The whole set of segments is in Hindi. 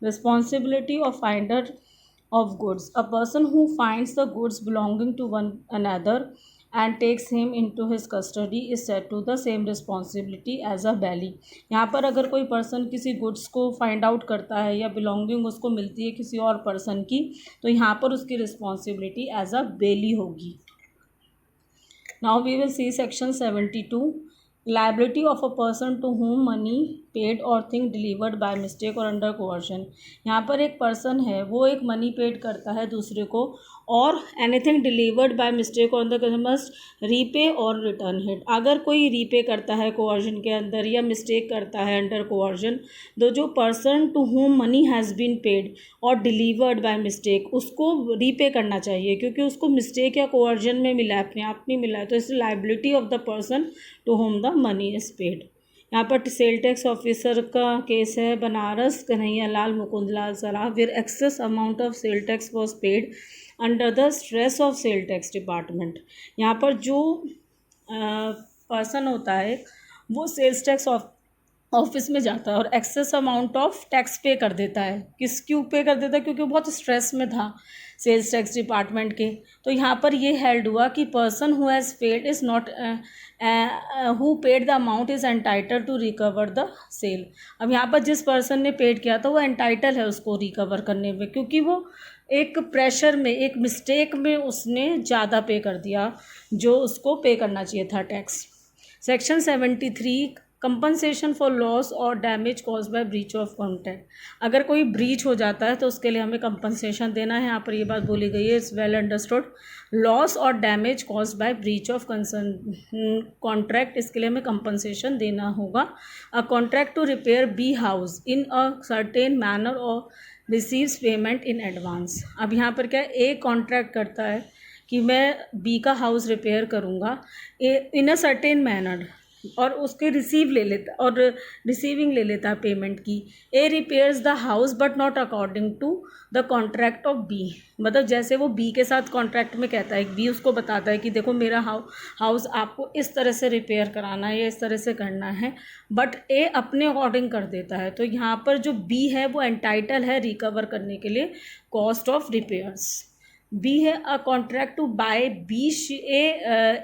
Responsibility of finder of goods. A person who finds the goods belonging to one another and takes him into his custody is said to the same responsibility as a bailey. यहाँ पर अगर कोई पर्सन किसी गुड्स को फाइंड आउट करता है या बिलोंगिंग उसको मिलती है किसी और पर्सन की, तो यहाँ पर उसकी रिस्पॉन्सिबिलिटी एज अ बेली होगी. Now we will see section 72. Liability of a person to whom money paid or thing delivered by mistake or under coercion. यहाँ पर एक पर्सन है, वो एक मनी पेड करता है दूसरे को, और एनीथिंग डिलीवर्ड बाय मिस्टेक और अंदर मस्ट रीपे और रिटर्न हिट. अगर कोई रीपे करता है कोवर्जन के अंदर या मिस्टेक करता है अंडर कोवर्जन, तो जो person to whom money has been paid और डिलीवर्ड बाय मिस्टेक, उसको रीपे करना चाहिए, क्योंकि उसको मिस्टेक या कोवर्जन में मिला है, अपने आप नहीं मिला है. तो इस liability of the person to whom the money is paid. यहाँ पर सेल टैक्स ऑफिसर का केस है, Banaras Kanhaiya Lal Mukund Lal Saraf, where excess amount of sale tax was paid under the stress of sale tax department. यहाँ पर जो पर्सन होता है वो सेल्स टैक्स ऑफिस में जाता है और एक्सेस अमाउंट ऑफ टैक्स पे कर देता है. क्यों पे कर देता है? क्योंकि वो बहुत स्ट्रेस में था सेल्स टैक्स डिपार्टमेंट के. तो यहाँ पर ये हेल्ड हुआ कि person who has paid is not who paid the amount is entitle to recover the sale. अब यहाँ पर जिस पर्सन ने पेड किया था वो एंटाइटल है उसको रिकवर करने में, क्योंकि वो एक प्रेशर में, एक मिस्टेक में उसने ज़्यादा पे कर दिया जो उसको पे करना चाहिए था tax. Section 73. Compensation for loss और damage cause by breach of contract. अगर कोई ब्रीच हो जाता है तो उसके लिए हमें कंपनसेशन देना है. यहाँ पर ये बात बोली गई है, इट्स वेल अंडरस्टूड. लॉस और damage cause by breach of contract, इसके लिए हमें कंपनसेशन देना होगा. A contract to repair B house in a certain manner और रिसीव्स पेमेंट इन एडवांस. अब यहाँ पर क्या है, ए कॉन्ट्रैक्ट करता है कि मैं बी का हाउस रिपेयर करूँगा इन अ सर्टेन मैनर, और उसके रिसीविंग ले लेता है पेमेंट की. A repairs the house but not according to the contract of B. मतलब जैसे वो बी के साथ कॉन्ट्रैक्ट में कहता है, बी उसको बताता है कि देखो मेरा हाउस आपको इस तरह से रिपेयर कराना है या इस तरह से करना है, बट ए अपने अकॉर्डिंग कर देता है. तो यहाँ पर जो बी है वो एंटाइटल है रिकवर करने के लिए कॉस्ट ऑफ रिपेयर्स. बी है a contract to buy B,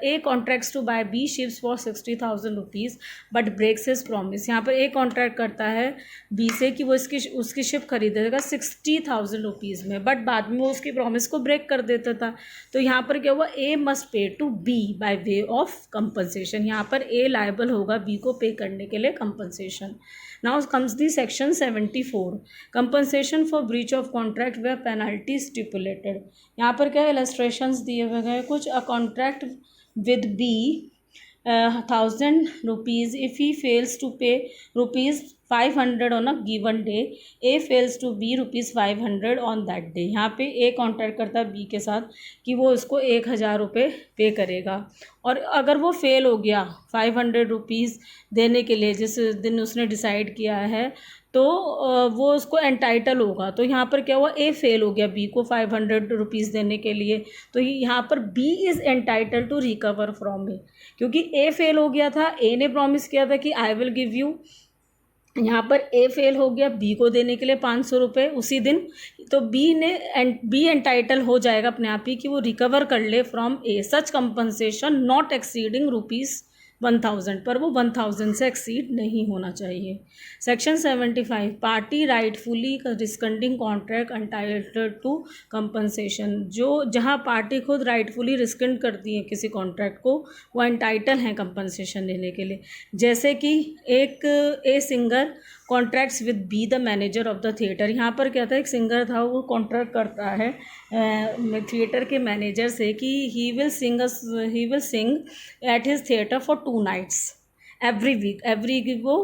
A contracts to buy B ships for 60,000 rupees but breaks his promise. यहाँ पर ए कॉन्ट्रैक्ट करता है बी से कि वो उसकी शिप खरीदेगा 60,000 रुपीज़ में, बट बाद में वो उसकी प्रॉमिस को ब्रेक कर देता था. तो यहाँ पर क्या हुआ, A must pay to B by way of compensation. यहाँ पर ए लायबल होगा बी को पे करने के लिए compensation. Now comes the section 74. Compensation for breach of contract where penalty stipulated. यहाँ पर क्या इलस्ट्रेशंस दिए हुए हैं कुछ. A contract with B 1,000 rupees if he fails to pay ₹500 on a given day, A fails to be ₹500 on that day. यहाँ पे ए कॉन्ट्रैक्ट करता है बी के साथ कि वो इसको 1,000 रुपये पे करेगा, और अगर वो फेल हो गया 500 रुपीज़ देने के लिए जिस दिन उसने डिसाइड किया है, तो वो उसको एंटाइटल होगा. तो यहाँ पर क्या हुआ, ए फेल हो गया बी को 500 रुपीज़ देने के लिए, तो यहाँ पर B is entitle to recover from A, क्योंकि ए फेल हो गया था. ए ने प्रॉमिस किया था कि आई विल गिव यू, यहाँ पर ए फेल हो गया बी को देने के लिए 500 रुपये उसी दिन, तो बी एंटाइटल हो जाएगा अपने आप ही कि वो रिकवर कर ले from A such compensation not exceeding ₹1000, पर वो 1000 से एक्सीड नहीं होना चाहिए. Section 75. Party rightfully rescinding contract entitled to compensation. जो जहाँ पार्टी खुद राइटफुली रिस्कंड करती है किसी कॉन्ट्रैक्ट को, वो एंटाइटल हैं कंपनसेशन लेने के लिए. जैसे कि एक a singer contracts with be the manager of the theatre. यहाँ पर क्या था, एक सिंगर था वो कॉन्ट्रैक्ट करता है थिएटर के मैनेजर से कि he will sing at his theatre for 2 nights every week वो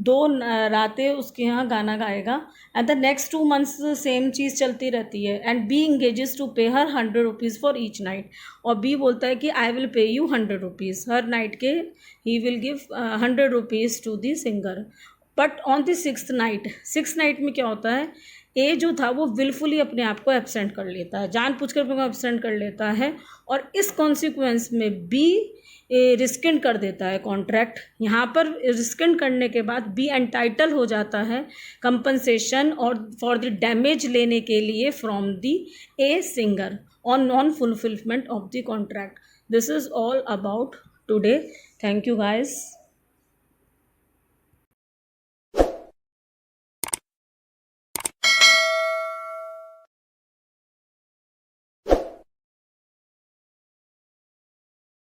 2 रातें उसके यहाँ गाना गाएगा. And the next 2 months same चीज़ चलती रहती है. And B engages to pay her 100 rupees for each night, और बी बोलता है कि I will pay you 100 rupees हर नाइट के, he will give 100 rupees to the singer. But on the 6th night में क्या होता है, ए जो था वो विलफुली अपने आप को एब्सेंट कर लेता है, जानबूझकर अपने को एब्सेंट कर लेता है, और इस कॉन्सिक्वेंस में बी रिस्किंड कर देता है कॉन्ट्रैक्ट। यहाँ पर रिस्किंड करने के बाद बी एंटाइटल हो जाता है कंपनसेशन और फॉर द डैमेज लेने के लिए from the a singer on non fulfilment of the contract. This is all about today. Thank you guys.